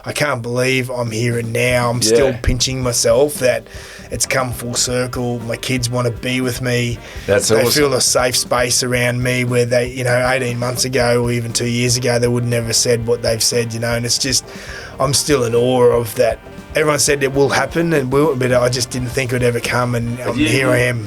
I can't believe I'm here and now. I'm still pinching myself that it's come full circle. My kids want to be with me. That's they awesome. feel a safe space around me where they, 18 months ago or even 2 years ago, they would never said what they've said, and it's just, I'm still in awe of that. Everyone said it will happen, but I just didn't think it would ever come, and here I am.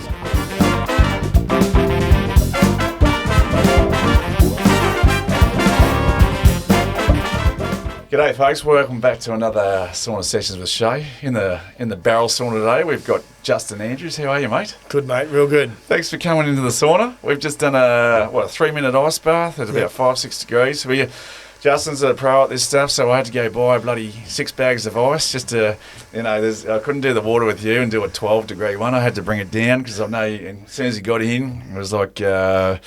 G'day folks, welcome back to another Sauna Sessions with Shea. In the barrel sauna today, we've got Justin Andrews. How are you, mate? Good, mate, real good. Thanks for coming into the sauna. We've just done a 3-minute ice bath at about 5-6 degrees. Justin's a pro at this stuff, so I had to go buy bloody 6 bags of ice just to, I couldn't do the water with you and do a 12-degree one. I had to bring it down because I know as soon as he got in, it was like, a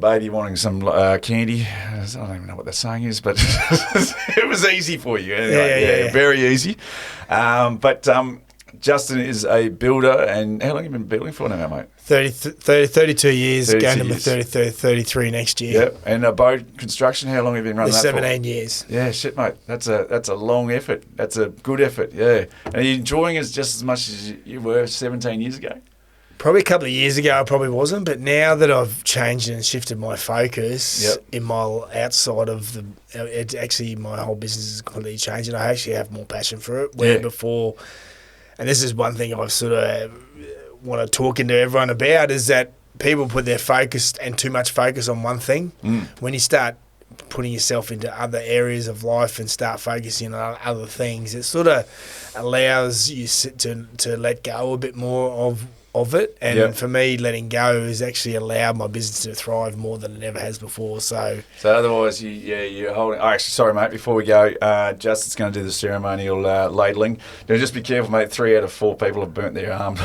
baby wanting some candy. I don't even know what that saying is, but it was easy for you. Anyway, yeah, very easy. But Justin is a builder, and how long have you been building for now, mate? 32 years, 32 going to my years. 33 next year. Yep. And boat construction, how long have you been running that 17 for? years. Yeah, shit, mate. That's a long effort. That's a good effort, yeah. And are you enjoying it just as much as you were 17 years ago? Probably a couple of years ago I probably wasn't, but now that I've changed and shifted my focus in my outside of it's actually my whole business is completely changed, and I actually have more passion for it. Where before, and this is one thing I sort of want to talk into everyone about, is that people put their focus and too much focus on one thing. When you start putting yourself into other areas of life and start focusing on other things, it sort of allows you to let go a bit more of it, and for me, letting go has actually allowed my business to thrive more than it ever has before. So otherwise, you're holding. Oh, actually, sorry, mate. Before we go, Justin's going to do the ceremonial ladling. Now, just be careful, mate. 3 out of 4 people have burnt their arms.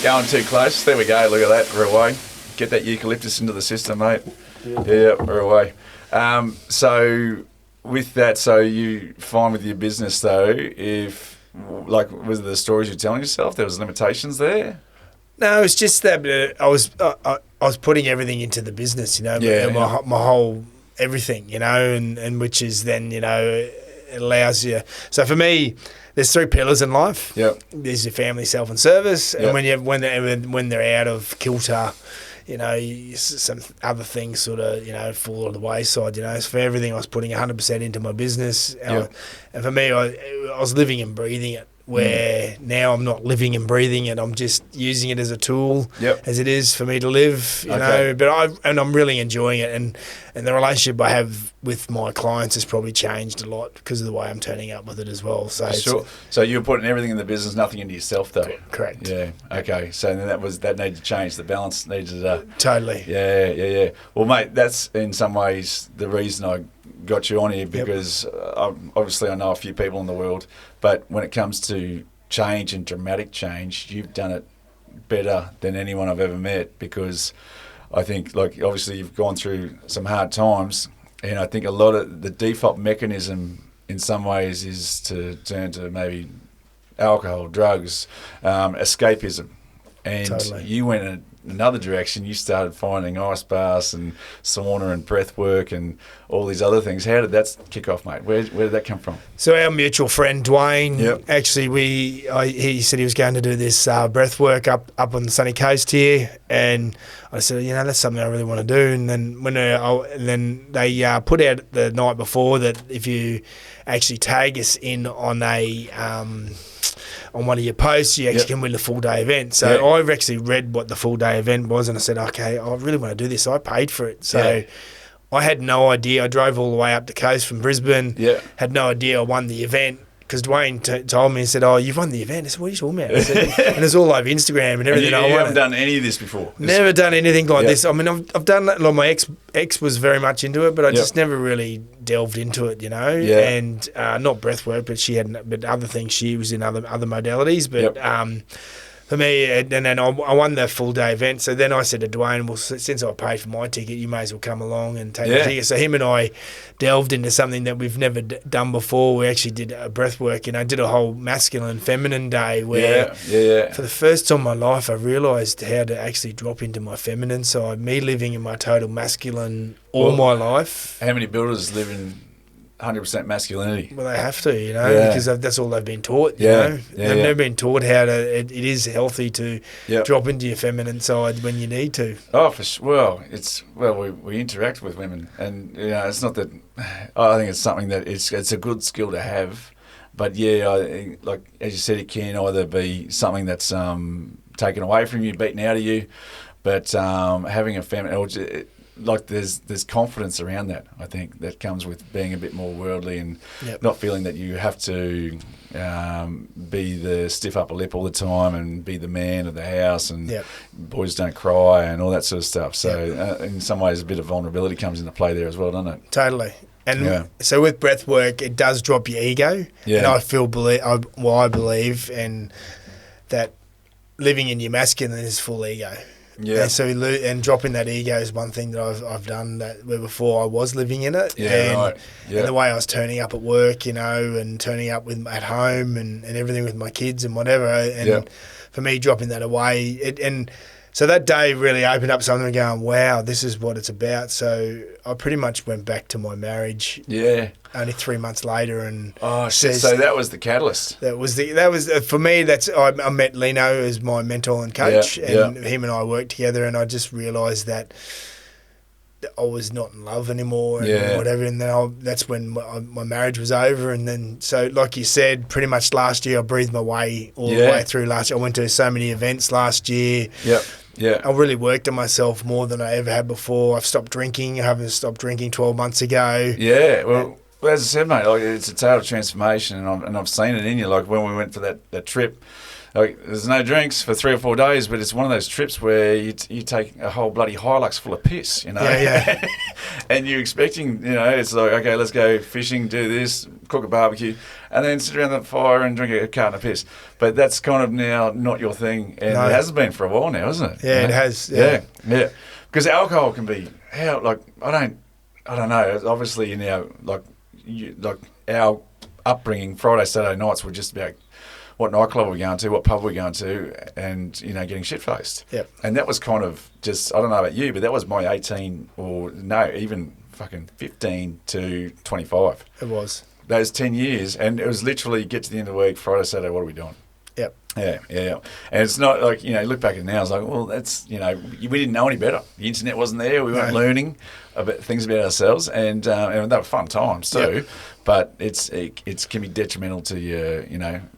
Going too close. There we go. Look at that. We're away. Get that eucalyptus into the system, mate. Yeah, we're away. So with that, so you find with your business though, if was it the stories you're telling yourself? There was limitations there? No, it's just that I was putting everything into the business, my whole everything, and which is then, it allows you. So for me, there's 3 pillars in life. Yep. There's your family, self, and service, and when they're out of kilter, some other things sort of, fall on the wayside, So for everything, I was putting 100% into my business. And for me, I was living and breathing it, where now I'm not living and breathing it. I'm just using it as a tool, as it is for me to live, but I'm really enjoying it. And the relationship I have with my clients has probably changed a lot because of the way I'm turning up with it as well. So sure. So you're putting everything in the business, nothing into yourself, though. Correct. Yeah. Okay. So then that needed to change. The balance needed to. Totally. Yeah. Well, mate, that's in some ways the reason I got you on here, because obviously I know a few people in the world, but when it comes to change and dramatic change, you've done it better than anyone I've ever met, because I think, obviously you've gone through some hard times, and I think a lot of the default mechanism in some ways is to turn to maybe alcohol, drugs, escapism. And you went in another direction. You started finding ice baths and sauna and breathwork and all these other things. How did that kick off, mate? Where did that come from? So our mutual friend Dwayne, actually, he said he was going to do this breathwork up on the sunny coast here, and I said, that's something I really want to do. And then they put out the night before that if you actually tag us in on on one of your posts, you actually can win the full day event. So I've actually read what the full day event was, and I said, okay, I really want to do this. So I paid for it. So I had no idea. I drove all the way up the coast from Brisbane. Had no idea I won the event, because Dwayne told me and said, "Oh, you've won the event." I said, "What are you talking about?" I said, and it's all over Instagram and everything. And you haven't done any of this before? Never done anything like this. I mean, I've done that. Like my ex was very much into it, but I just never really delved into it, And not breathwork, but other things. She was in other modalities, but for me, and then I won the full day event. So then I said to Dwayne, well, since I paid for my ticket, you may as well come along and take the ticket. So him and I delved into something that we've never done before. We actually did a breathwork, did a whole masculine, feminine day where for the first time in my life, I realised how to actually drop into my feminine side, me living in my total masculine my life. How many builders live in 100% masculinity. Well, they have to, because that's all they've been taught, you know. They've never been taught how to, it is healthy to drop into your feminine side when you need to. Oh, for sure. Well, we interact with women, and, it's not that, I think it's something that it's a good skill to have, but like, as you said, it can either be something that's taken away from you, beaten out of you, but having a feminine, like there's confidence around that, I think, that comes with being a bit more worldly and not feeling that you have to be the stiff upper lip all the time and be the man of the house and boys don't cry and all that sort of stuff. So in some ways a bit of vulnerability comes into play there as well, doesn't it? Totally. And so with breath work, it does drop your ego. And I believe and that living in your masculine is full ego. Yeah. And so and dropping that ego is one thing that I've done that where before I was living in it. And the way I was turning up at work, and turning up at home and everything with my kids and whatever. And for me, dropping that away, so that day really opened up something going, wow, this is what it's about. So I pretty much went back to my marriage. Yeah. Only 3 months later, and so that was the catalyst. That was for me. I met Lino as my mentor and coach, and him and I worked together, and I just realised that I was not in love anymore, and whatever. And then that's when my marriage was over, and then so like you said, pretty much last year I breathed my way all the way through last year. I went to so many events last year. Yeah, I really worked on myself more than I ever had before. I've stopped drinking. I haven't stopped drinking 12 months ago. Yeah, well, as I said, mate, it's a total transformation, and I've seen it in you. Like when we went for that trip, like, there's no drinks for 3 or 4 days, but it's one of those trips where you take a whole bloody Hilux full of piss, Yeah. And you're expecting, it's like, okay, let's go fishing, do this, cook a barbecue, and then sit around the fire and drink a carton of piss. But that's kind of now not your thing, and it hasn't been for a while now, hasn't it? Yeah, it has. Yeah. Because alcohol can be I don't know. Obviously, like our upbringing, Friday, Saturday nights were just about what nightclub we're going to, what pub we're going to, and, getting shit-faced. Yep. And that was kind of just, I don't know about you, but that was my 18 or no, even fucking 15 to 25. It was. Those 10 years, and it was literally get to the end of the week, Friday, Saturday, what are we doing? Yep. Yeah. And it's not like, look back at it now, it's like, well, that's, we didn't know any better. The internet wasn't there. We weren't learning about things about ourselves, and they were fun times too. Yep. But it can be detrimental to your,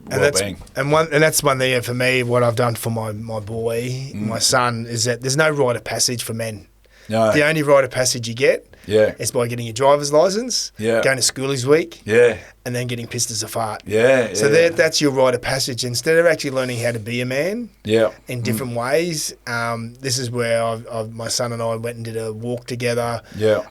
well-being. And that's one thing for me, what I've done for my boy, my son, is that there's no rite of passage for men. No. The only rite of passage you get is by getting your driver's license, going to schoolies week, and then getting pissed as a fart. So that's your rite of passage. Instead of actually learning how to be a man in different ways, this is where my son and I went and did a walk together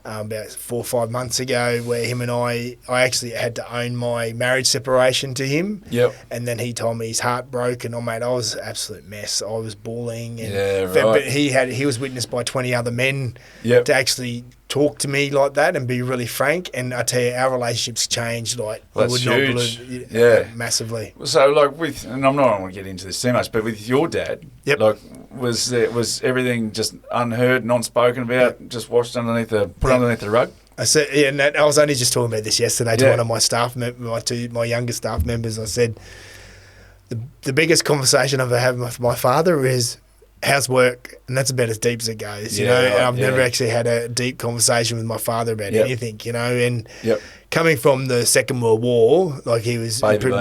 about 4 or 5 months ago, where him and I actually had to own my marriage separation to him. And then he told me his heart broke, and mate, I was an absolute mess. I was bawling. And but he was witnessed by 20 other men to actually talk to me like that and be really frank, and I tell you, our relationships changed like I would not believe, massively. So like and I don't want to get into this too much, but with your dad, like was everything just unheard, non-spoken about, just washed underneath underneath the rug? I said, and I was only just talking about this yesterday to one of my staff, my younger staff members. I said, the biggest conversation I've ever had with my father is, how's work? And that's about as deep as it goes, you know. And I've never actually had a deep conversation with my father about anything, And coming from the Second World War, like he was... He was before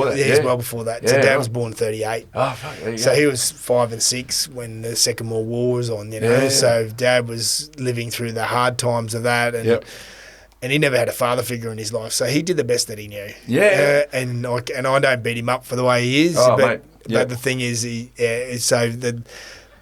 that. He was well before that. So Dad was born 38. Oh, fuck, there you so go. he was 5 and 6 when the Second World War was on, So Dad was living through the hard times of that, and he never had a father figure in his life, so he did the best that he knew. And I don't beat him up for the way he is, but the thing is,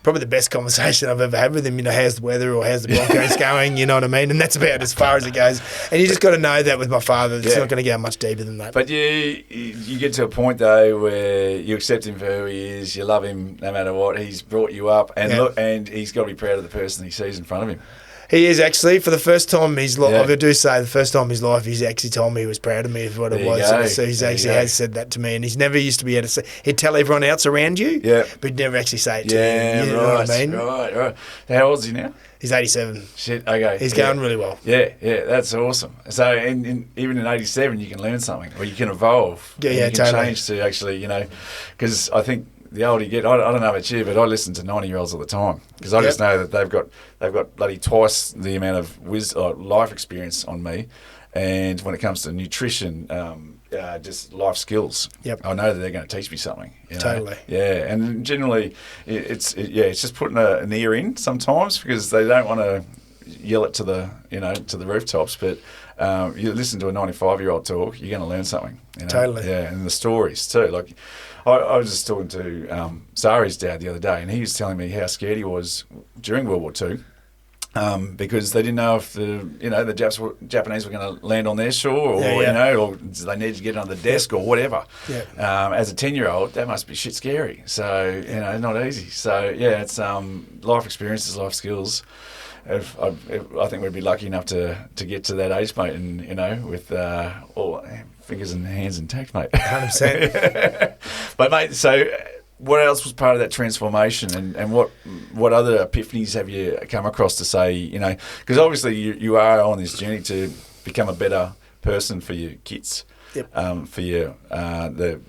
probably the best conversation I've ever had with him, how's the weather or how's the Broncos going, you know what I mean? And that's about as far as it goes. And you just got to know that with my father, it's not going to go much deeper than that. But you get to a point, though, where you accept him for who he is, you love him no matter what, he's brought you up, and look, and he's got to be proud of the person he sees in front of him. He is actually, for the first time in his life, Yeah. I do say the first time in his life, he's actually told me he was proud of me for what There it you was. go. So he's There you actually go. has said that to me, and he's never used to be able to say, he'd tell everyone else around you, Yeah. but he'd never actually say it to Yeah, you. You know right, what I mean? right. How old is he now? He's 87. Shit, okay. He's going really well. Yeah, that's awesome. So, even in 87, you can learn something, or you can evolve. Yeah, and yeah, you can totally. change to actually, because I think the older you get, I don't know about you, but I listen to 90-year-olds all the time because I just know that they've got bloody twice the amount of life experience on me, and when it comes to nutrition, just life skills, I know that they're going to teach me something. Totally. Yeah, and generally, it's just putting an ear in sometimes because they don't want to yell it to the rooftops, but you listen to a 95-year-old talk, you're going to learn something. Totally. Yeah, and the stories too. Like I was just talking to Sari's dad the other day, and he was telling me how scared he was during World War II. Because they didn't know if the Japanese were going to land on their shore, or or they needed to get on the desk or whatever. Yeah. As a 10-year-old, that must be shit scary. So not easy. So it's life experiences, life skills. I think we'd be lucky enough to get to that age, mate, and with all fingers and hands intact, mate. 100%. But mate, so. What else was part of that transformation, and what other epiphanies have you come across to say, because obviously you are on this journey to become a better person for your kids, for your the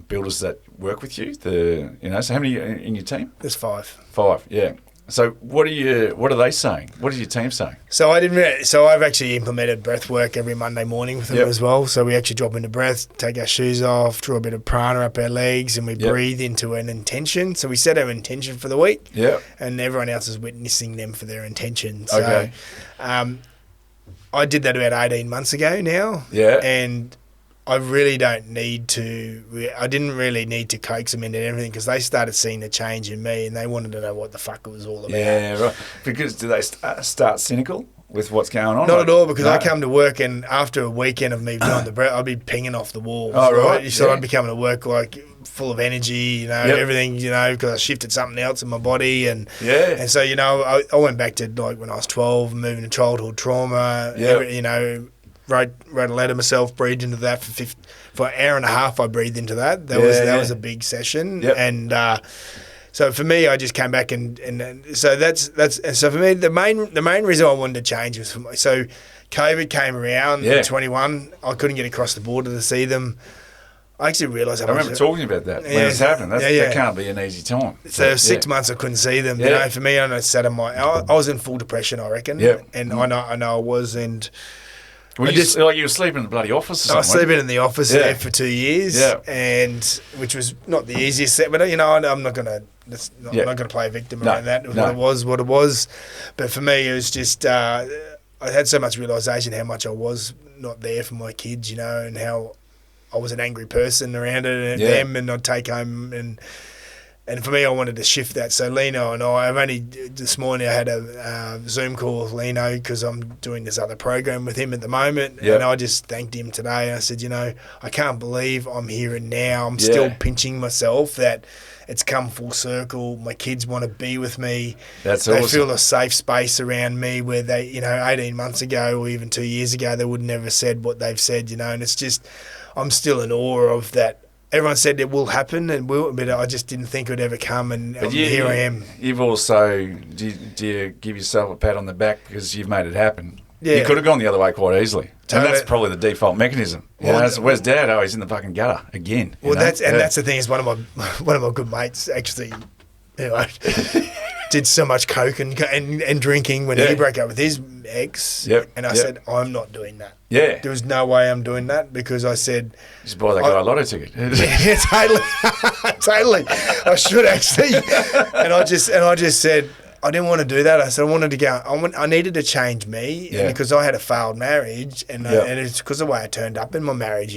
builders that work with you, so how many in your team? There's 5. 5, yeah. So what are they saying? What is your team saying? So I've actually implemented breathwork every Monday morning with them as well. So we actually drop into breath, take our shoes off, draw a bit of prana up our legs, and we breathe into an intention. So we set our intention for the week, and everyone else is witnessing them for their intention. So, okay. I did that about 18 months ago now, and I really don't need to. I didn't really need to coax them into everything because they started seeing the change in me, and they wanted to know what the fuck it was all about. Yeah, right. Because do they start cynical with what's going on? Not at all, because I come to work, and after a weekend of me doing the breath, I'd be pinging off the walls. Oh, right. So I'd be coming to work like full of energy, everything, because I shifted something else in my body, and so I went back to like when I was 12, moving to childhood trauma. Wrote a letter myself, breathed into that for an hour and a half. I breathed into that. That was a big session, and so for me, I just came back and so that's so for me the main reason I wanted to change was so COVID came around in 21. I couldn't get across the border to see them. I actually realised I remember talking about that when it was happening. That can't be an easy time. So 6 months I couldn't see them. For me, I sat on I was in full depression, I reckon. And I know I was, and well, you were sleeping in the bloody office or something? I was sleeping in the office there for 2 years, and which was not the easiest set. But I'm not gonna play victim around that. It was what it was. But for me, it was just I had so much realisation how much I was not there for my kids, and how I was an angry person around it and them, and I'd take home and for me, I wanted to shift that. So Lino and this morning I had a Zoom call with Lino because I'm doing this other program with him at the moment. And I just thanked him today. I said, I can't believe I'm here and now. I'm still pinching myself that it's come full circle. My kids want to be with me. That's awesome. They feel a safe space around me where they, 18 months ago or even 2 years ago, they would never have said what they've said, and it's just, I'm still in awe of that. Everyone said it will happen, but I just didn't think it would ever come, and here I am. You've also, do you give yourself a pat on the back because you've made it happen? Yeah. You could have gone the other way quite easily. Totally. And that's probably the default mechanism. Where's Dad? Oh, he's in the fucking gutter again. Well, that's the thing is one of my good mates actually, did so much coke and drinking when he broke up with his ex, and I said, I'm not doing that. Yeah, there was no way I'm doing that because I said, just buy that guy a lotto ticket. Totally. I should actually, and I just said I didn't want to do that. I said I wanted to go. I needed to change me because I had a failed marriage, and it's because of the way I turned up in my marriage,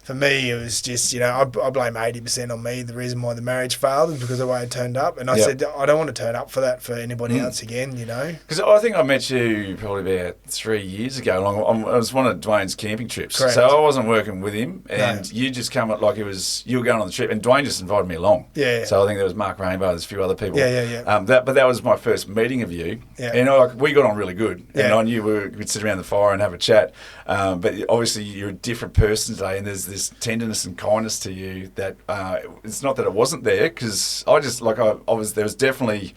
for me, it was just, I blame 80% on me. The reason why the marriage failed is because of the way I turned up. And I said, I don't want to turn up for that for anybody else again, Because I think I met you probably about 3 years ago. I was one of Dwayne's camping trips. Correct. So I wasn't working with him. And you just come up like you were going on the trip. And Dwayne just invited me along. Yeah. So I think there was Mark Rainbow, there's a few other people. Yeah. But that was my first meeting of you. Yeah. And we got on really good. Yeah. And I knew we'd sit around the fire and have a chat. But obviously you're a different person today. And there's this tenderness and kindness to you that it's not that it wasn't there, because I just there was definitely,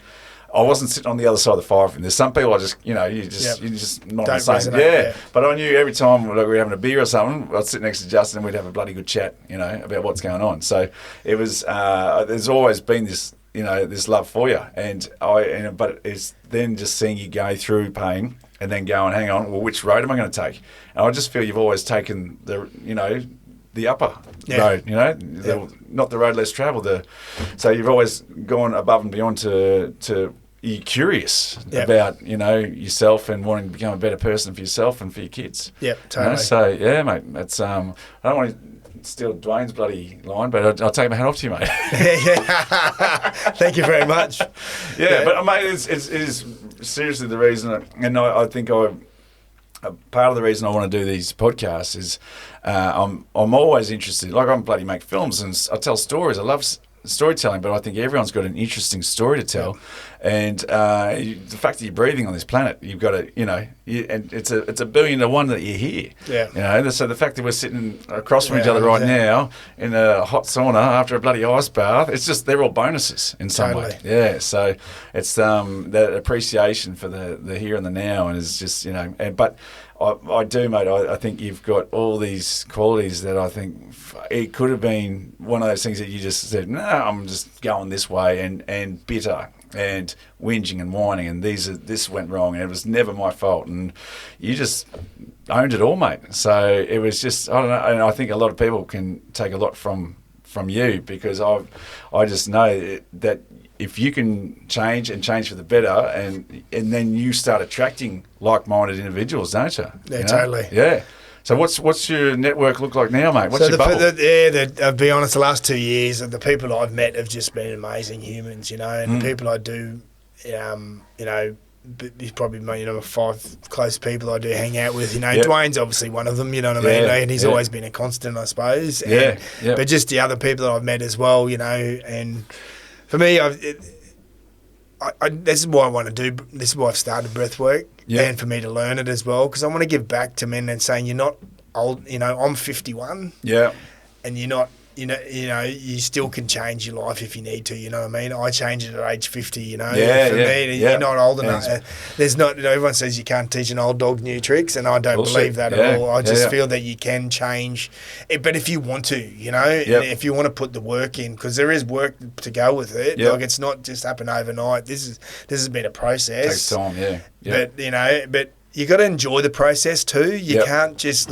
I wasn't sitting on the other side of the fire from. There's some people you're just not Don't the same. resonate, But I knew every time we were having a beer or something, I'd sit next to Justin and we'd have a bloody good chat, about what's going on. So it was there's always been this this love for you, but it's then just seeing you go through pain and then going, hang on, well, which road am I going to take? And I just feel you've always taken the upper road, not the road less travelled. So you've always gone above and beyond to you're curious about yourself and wanting to become a better person for yourself and for your kids. Yep, totally. So yeah, mate, that's I don't want to steal Dwayne's bloody line, but I'll take my hat off to you, mate. Thank you very much. But mate, it is seriously the reason, and I think part of the reason I want to do these podcasts is I'm always interested. Like, I'm bloody make films and I tell stories. I love storytelling, but I think everyone's got an interesting story to tell. And the fact that you're breathing on this planet, you've got to, and it's a billion to one that you're here. Yeah. So the fact that we're sitting across from each other right now in a hot sauna after a bloody ice bath, it's just, they're all bonuses in some way. Yeah. So it's that appreciation for the here and the now, and it's just, but I do, mate. I think you've got all these qualities that I think it could have been one of those things that you just said, no, I'm just going this way, and bitter and whinging and whining, and this went wrong, and it was never my fault, and you just owned it all, mate. So it was just, I don't know, and I think a lot of people can take a lot from you, because I just know that if you can change for the better, and then you start attracting like-minded individuals, don't you? Yeah, totally. Yeah. So what's your network look like now, mate? What's your bubble? I'll be honest, the last 2 years, the people I've met have just been amazing humans, and the people I do, he's probably my 5 close people I do hang out with. Dwayne's obviously one of them. You know what I mean? And he's always been a constant, I suppose. But just the other people that I've met as well. And for me, this is what I want to do. This is why I've started Breathwork, and for me to learn it as well, because I want to give back to men and saying, you're not old. I'm 51. Yeah, and you're not. You still can change your life if you need to. You know what I mean? I changed it at age 50. For me, you're not old enough. There's not. Everyone says you can't teach an old dog new tricks, and I don't believe that at all. I just feel that you can change it, but if you want to, and if you want to put the work in, because there is work to go with it. Like, it's not just happen overnight. This has been a process. It takes time. But you got to enjoy the process too. You can't just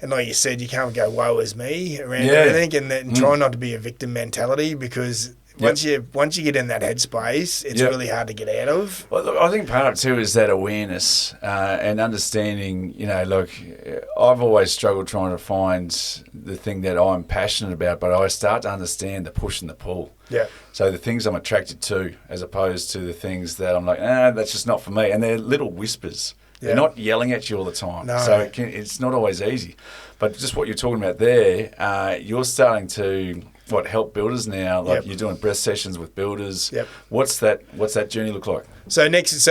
and like you said, you can't go, woe is me around everything, and try not to be a victim mentality, because once you get in that headspace, it's really hard to get out of. Well, look, I think part of it too is that awareness and understanding, look, I've always struggled trying to find the thing that I'm passionate about, but I start to understand the push and the pull. Yeah. So the things I'm attracted to, as opposed to the things that I'm like, that's just not for me. And they're little whispers. They're not yelling at you all the time. No. So it's not always easy. But just what you're talking about there, you're starting to help builders now. Like, you're doing breath sessions with builders. Yep. What's that journey look like? So next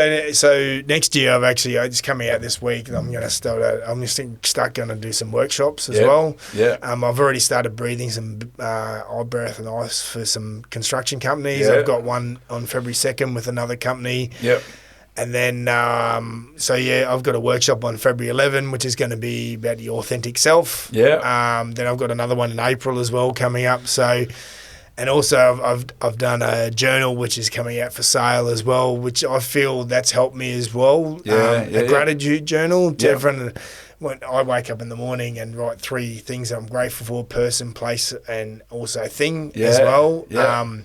year, it's coming out this week, and I'm going to start going to do some workshops as well. Yeah. I've already started breathing some eye breath and ice for some construction companies. I've got one on February 2nd with another company. Yep. And then, I've got a workshop on February 11, which is going to be about the authentic self. Yeah. Then I've got another one in April as well coming up. So, and also I've done a journal which is coming out for sale as well, which I feel that's helped me as well. A gratitude journal. Different. When I wake up in the morning and write 3 things I'm grateful for: person, place, and also thing as well. Yeah.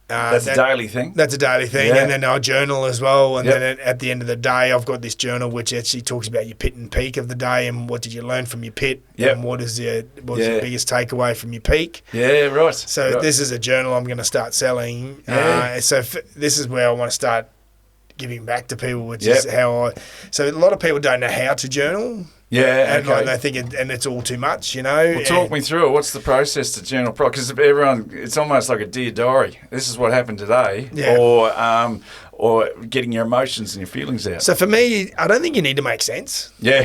That's a daily thing? That's a daily thing. Yeah. And then I journal as well. And then at the end of the day, I've got this journal which actually talks about your pit and peak of the day and what did you learn from your pit and what is the biggest takeaway from your peak. Yeah, right. So this is a journal I'm going to start selling. Yeah. This is where I want to start giving back to people, which is how so a lot of people don't know how to journal. Yeah, and okay. they think and it's all too much, you know. Well, talk me through it. What's the process to journal? Because everyone, it's almost like a dear diary. This is what happened today, or getting your emotions and your feelings out. So for me, I don't think you need to make sense. Yeah.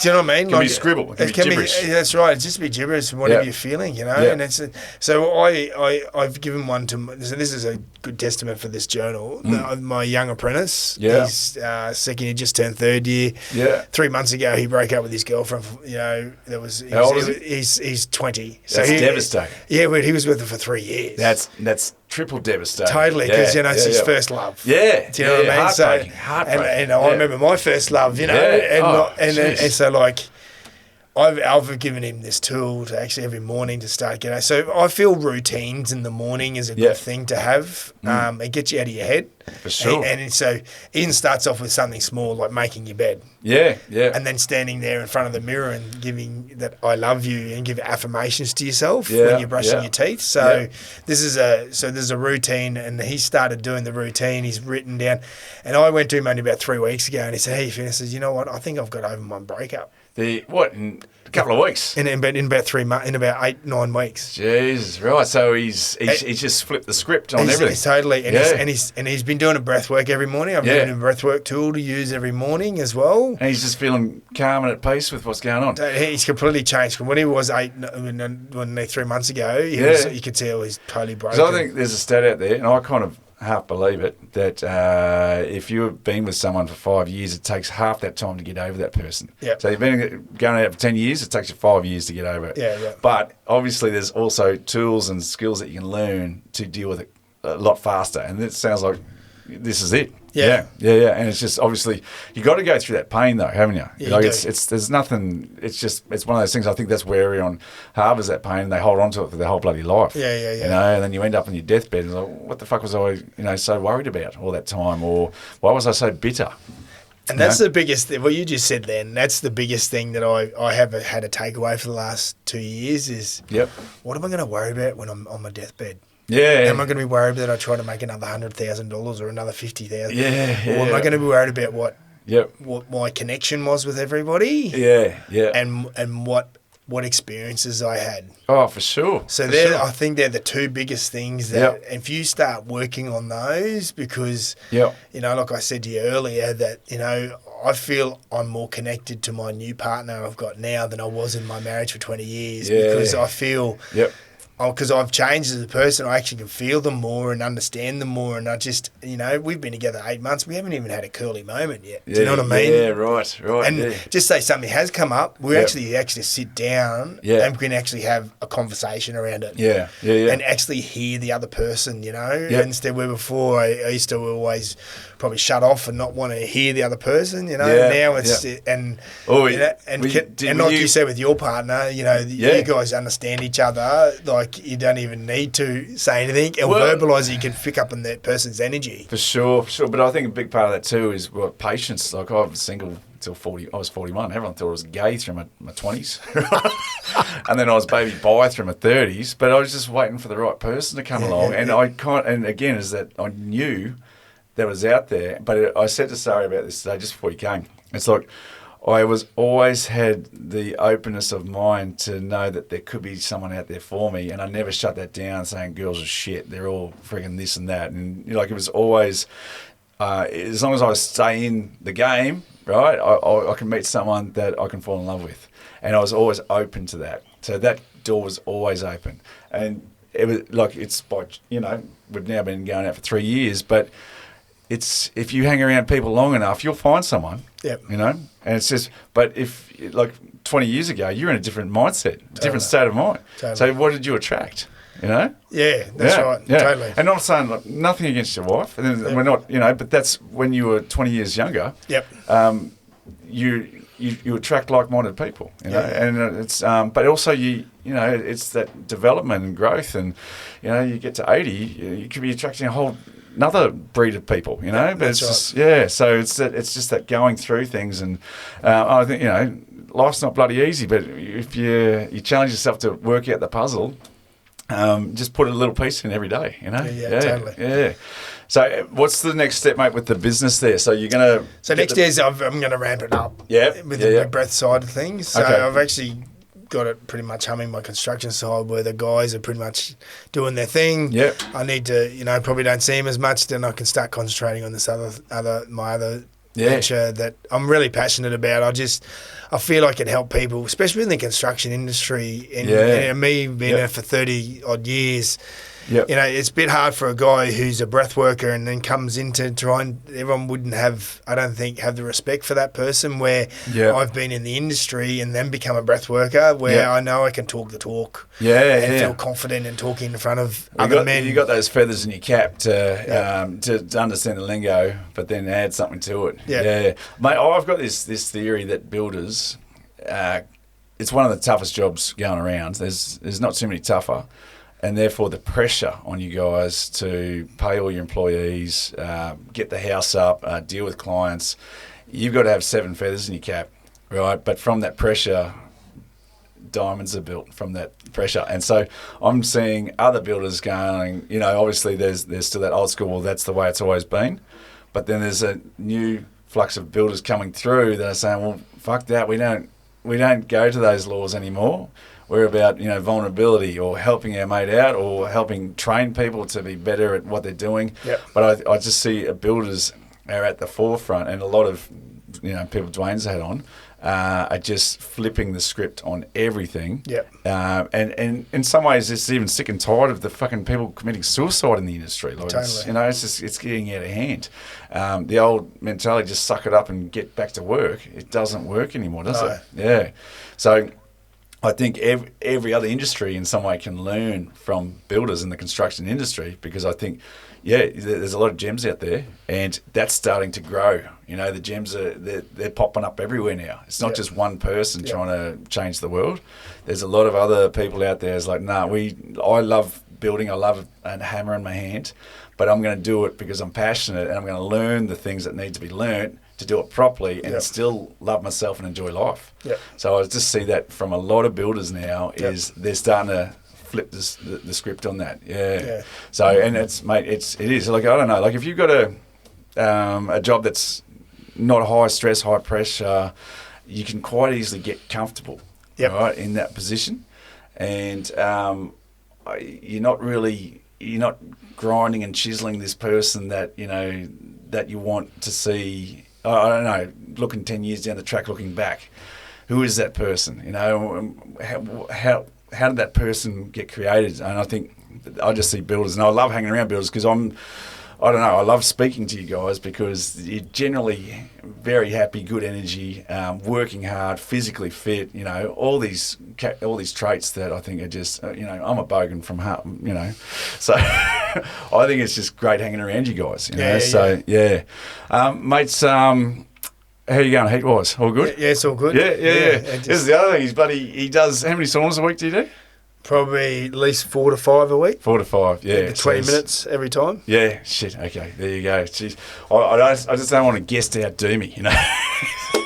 Do you know what I mean? It can be scribble. It can be gibberish. That's right. It's just be gibberish and whatever you're feeling, you know. And it's so I've given one to. So this is a good testament for this journal. My young apprentice. Yeah. He's second year, just turned third year. Yeah. 3 months ago, he broke up with his girlfriend. You know, there was. How old is he? He's 20. That's devastating. Yeah, but he was with her for 3 years. That's triple devastating. Totally, because it's his first love. Yeah. Do you know what I mean? Heartbreaking. And I remember my first love, you know, and so like I've given him this tool to actually every morning to start getting. So I feel routines in the morning is a good thing to have. It gets you out of your head. For sure. And so Ian starts off with something small like making your bed. Yeah, yeah. And then standing there in front of the mirror and giving that I love you and give affirmations to yourself when you're brushing your teeth. So there's a routine, and he started doing the routine. He's written down, and I went to him only about 3 weeks ago, and he said, "Hey, Finn," I says, "You know what? I think I've got over my breakup." In a couple of weeks? In about 3 months, in about 8-9 weeks. Jesus, right. So he's just flipped the script on everything. Totally, and he's been doing a breathwork every morning. I've given him a breathwork tool to use every morning as well. And he's just feeling calm and at peace with what's going on. He's completely changed from when he was 3 months ago. You could tell he's totally broken. So I think there's a stat out there, and I kind of half believe it, that if you've been with someone for 5 years, it takes half that time to get over that person. Yep. So you've been going out for 10 years, it takes you 5 years to get over it. Yeah. But obviously there's also tools and skills that you can learn to deal with it a lot faster. And it sounds like this is it. Yeah. And it's just obviously you got to go through that pain though, haven't you? Yeah, like you there's nothing. It's one of those things. I think that's where everyone harbours that pain and they hold on to it for their whole bloody life. Yeah. You know, and then you end up on your deathbed and like, what the fuck was I, so worried about all that time, or why was I so bitter? And that's the biggest thing. What you just said then, that's the biggest thing that I have had a takeaway for the last 2 years is what am I going to worry about when I'm on my deathbed? Yeah. Am I going to be worried that I try to make another $100,000 or another $50,000? Yeah. Or am I going to be worried about what Yep. what my connection was with everybody. Yeah, yeah. And what experiences I had. Oh, for sure. So I think they're the two biggest things that if you start working on those, because, you know, like I said to you earlier, that, you know, I feel I'm more connected to my new partner I've got now than I was in my marriage for 20 years because I feel... because I've changed as a person, I actually can feel them more and understand them more. And I just, you know, we've been together 8 months. We haven't even had a curly moment yet. Do you know what I mean? Yeah, right. And just say something has come up, we actually sit down and we can actually have a conversation around it. Yeah. And actually hear the other person, you know. Instead, where before I used to always probably shut off and not want to hear the other person, you know. Now it's and like you said with your partner, you know, you guys understand each other. Like you don't even need to say anything or verbalise it. You can pick up on that person's energy. For sure. But I think a big part of that too is patience. Like I was single until 40. I was 41. Everyone thought I was gay through my 20s, and then I was baby bi through my 30s. But I was just waiting for the right person to come along, and and again is that I knew that was out there. But I said to Sarah about this today just before you came. It's like I was always had the openness of mind to know that there could be someone out there for me, and I never shut that down saying girls are shit, they're all frigging this and that. And you know, like it was always as long as I stay in the game, right, I can meet someone that I can fall in love with. And I was always open to that. So that door was always open. And it was like, it's by, you know, we've now been going out for 3 years, but it's, if you hang around people long enough, you'll find someone, you know, and it's just, but if like 20 years ago, you're in a different mindset, different state of mind. So what did you attract? You know? Yeah, that's right. Yeah. Totally. And I'm saying like, nothing against your wife. And we're not, you know, but that's when you were 20 years younger. You you attract like-minded people, and it's but also it's that development and growth, and you get to 80, you could be attracting a whole another breed of people, but it's just so it's just that going through things, and I think life's not bloody easy, but if you challenge yourself to work out the puzzle, just put a little piece in every day, totally. Yeah. So what's the next step, mate, with the business there? So you're going to... So next year I'm going to ramp it up with the breath side of things. So I've actually got it pretty much humming, my construction side, where the guys are pretty much doing their thing. Yep. I need to, probably don't see them as much, then I can start concentrating on this my other venture that I'm really passionate about. I feel like it help people, especially in the construction industry, and me being there for 30 odd years. Yep. It's a bit hard for a guy who's a breath worker and then comes in to try, and everyone wouldn't have, I don't think, have the respect for that person, where I've been in the industry and then become a breath worker where I know I can talk the talk and feel confident in talking in front of other men. You got those feathers in your cap to understand the lingo, but then add something to it. Yeah. Mate, I've got this theory that builders, it's one of the toughest jobs going around. There's not too many tougher. And therefore, the pressure on you guys to pay all your employees, get the house up, deal with clients, you've got to have 7 feathers in your cap, right? But from that pressure, diamonds are built from that pressure. And so I'm seeing other builders going, obviously there's still that old school, well, that's the way it's always been. But then there's a new flux of builders coming through that are saying, well, fuck that, we don't go to those laws anymore. We're about, vulnerability, or helping our mate out, or helping train people to be better at what they're doing. Yep. But I just see builders are at the forefront, and a lot of, people Dwayne's had on, are just flipping the script on everything. Yep. And in some ways, it's even sick and tired of the fucking people committing suicide in the industry. Like, totally. It's getting out of hand. The old mentality, just suck it up and get back to work. It doesn't work anymore, does it? Yeah. So I think every other industry in some way can learn from builders in the construction industry, because I think, there's a lot of gems out there, and that's starting to grow. The gems they're popping up everywhere now. It's not just one person trying to change the world. There's a lot of other people out there. It's like, I love building. I love a hammer in my hand, but I'm going to do it because I'm passionate, and I'm going to learn the things that need to be learnt to do it properly and still love myself and enjoy life. Yep. So I just see that from a lot of builders now, is they're starting to flip the script on that. Yeah. So, and it is like, I don't know, like if you've got a job that's not high stress, high pressure, you can quite easily get comfortable, right, in that position, and you're not grinding and chiseling this person that that you want to see. I don't know, looking 10 years down the track, looking back, who is that person? How did that person get created? And I think I just see builders, and I love hanging around builders because I love speaking to you guys, because you're generally very happy, good energy, working hard, physically fit, all these traits that I think are just, I'm a bogan from heart, so I think it's just great hanging around you guys, mates, how you going heat-wise? All good? Yeah, it's all good. Yeah. This is the other thing, he does, how many saunas a week do you do? Probably at least 4 to 5 a week. 4 to 5, yeah. 20 minutes every time. Yeah, shit, okay, there you go. Jeez. I just don't want to guest outdo me,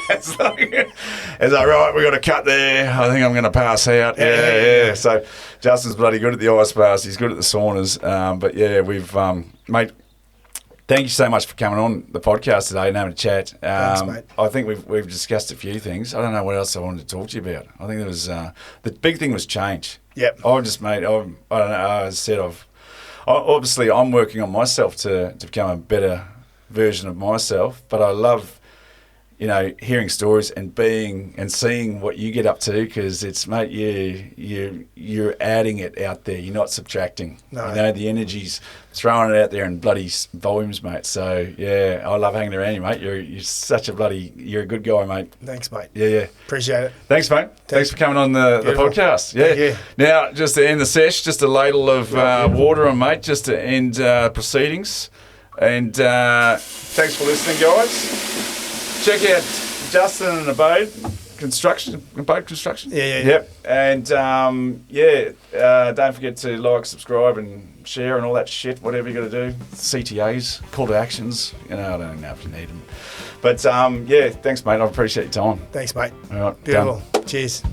It's like, right, we got a cut there, I think I'm going to pass out. Yeah. So Justin's bloody good at the ice baths, he's good at the saunas, but yeah, we've, mate, thank you so much for coming on the podcast today and having a chat. Thanks, mate. I think we've discussed a few things. I don't know what else I wanted to talk to you about. I think there was the big thing was change. Yep. I don't know. I said obviously I'm working on myself to become a better version of myself. But I love, hearing stories and being and seeing what you get up to, because it's, mate, you're adding it out there. You're not subtracting. No. The energy's throwing it out there in bloody volumes, mate. So yeah, I love hanging around you, mate. You're such you're a good guy, mate. Thanks, mate. Yeah. Appreciate it. Thanks, mate. Thanks for coming on the podcast. Yeah. Now, just to end the sesh, just a ladle of water on, mate, just to end proceedings. And thanks for listening, guys. Check out Justin and Abode Construction. Yeah. Yep. And don't forget to like, subscribe, and share, and all that shit. Whatever you got to do. CTAs, call to actions. I don't know if you need them. But thanks, mate. I appreciate your time. Thanks, mate. All right. Beautiful. Done. Cheers.